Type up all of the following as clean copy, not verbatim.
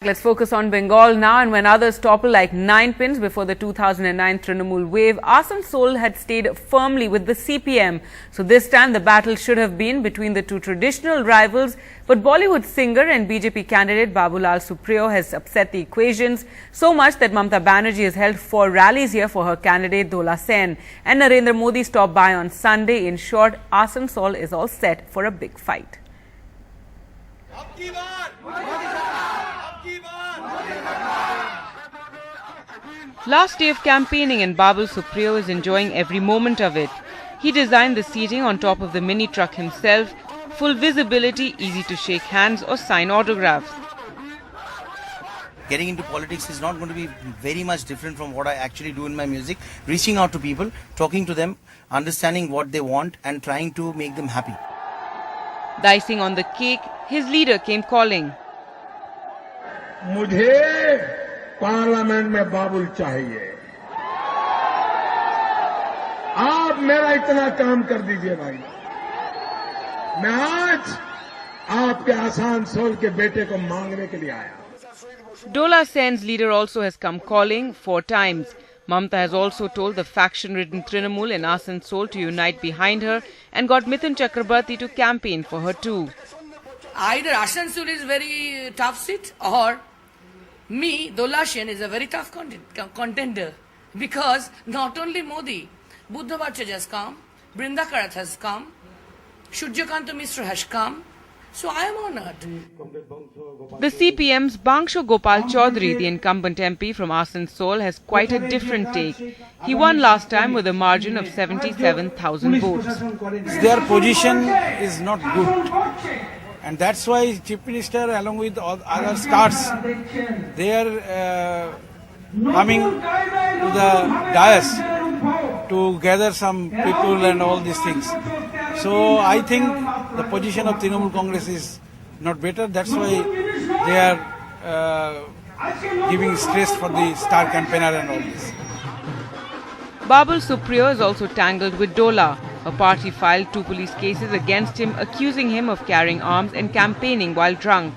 Let's focus on Bengal now, and when others topple like 9 pins before the 2009 Trinamool wave, Asansol had stayed firmly with the CPM. So this time the battle should have been between the two traditional rivals, but Bollywood singer and BJP candidate Babulal Supriyo has upset the equations so much that Mamata Banerjee has held 4 rallies here for her candidate Dola Sen, and Narendra Modi stopped by on Sunday. In short, Asansol is all set for a big fight. Last day of campaigning and Babul Supriyo is enjoying every moment of it. He designed the seating on top of the mini truck himself, full visibility, easy to shake hands or sign autographs. Getting into politics is not going to be very much different from what I actually do in my music. Reaching out to people, talking to them, understanding what they want and trying to make them happy. The icing on the cake, his leader came calling. मुझे parliament में बाबुल चाहिए. आप मेरा इतना काम कर दीजिए भाई. मैं आज आपके आसनसोल के बेटे को मांगने के लिए आया. Dola Sen's leader also has come calling 4 times. Mamata has also told the faction-ridden Trinamool in Asansol to unite behind her and got Mithun Chakrabarti to campaign for her too. Either Asansol is very tough seat or me, Dola Sen, is a very tough contender, because not only Modi, Buddha Bachcha has come, Brinda Karat has come, Shuryakanta Mishra has come, so I am honored. The CPM's Bangshu Gopal Chaudhary, the incumbent MP from Asansol, has quite a different take. He won last time with a margin of 77,000 votes. Their position is not good. And that's why Chief Minister, along with all other stars, they are coming to the dais to gather some people and all these things. So I think the position of Trinamool Congress is not better. That's why they are giving stress for the star campaigner and all this. Babul Supriyo is also tangled with Dola. Her party filed 2 police cases against him, accusing him of carrying arms and campaigning while drunk.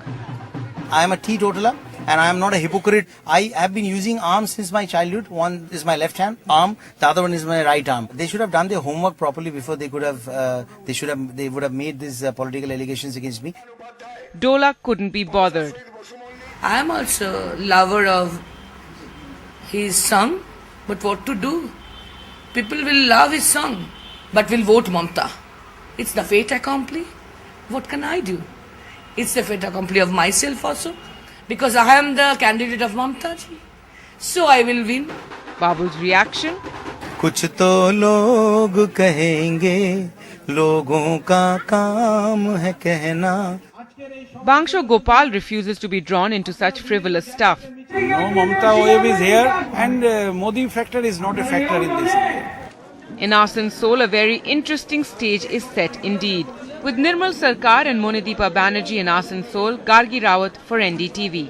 I am a teetotaler and I am not a hypocrite. I have been using arms since my childhood. One is my left hand arm, the other one is my right arm. They should have done their homework properly before they could have. They would have made these political allegations against me. Dola couldn't be bothered. I am also lover of his song, but what to do? People will love his song, but will vote Mamata. It's the fait accompli. What can I do? It's the fait accompli of myself also, because I am the candidate of Mamata ji. So I will win. Babul's reaction? कुछ तो लोग कहेंगे, लोगों का काम है कहना. Bangshu Gopal refuses to be drawn into such frivolous stuff. No, Mamata wave is here and Modi factor is not a factor in this. In Asansol, a very interesting stage is set indeed. With Nirmal Sarkar and Monideepa Banerjee in Asansol, Gargi Rawat for NDTV.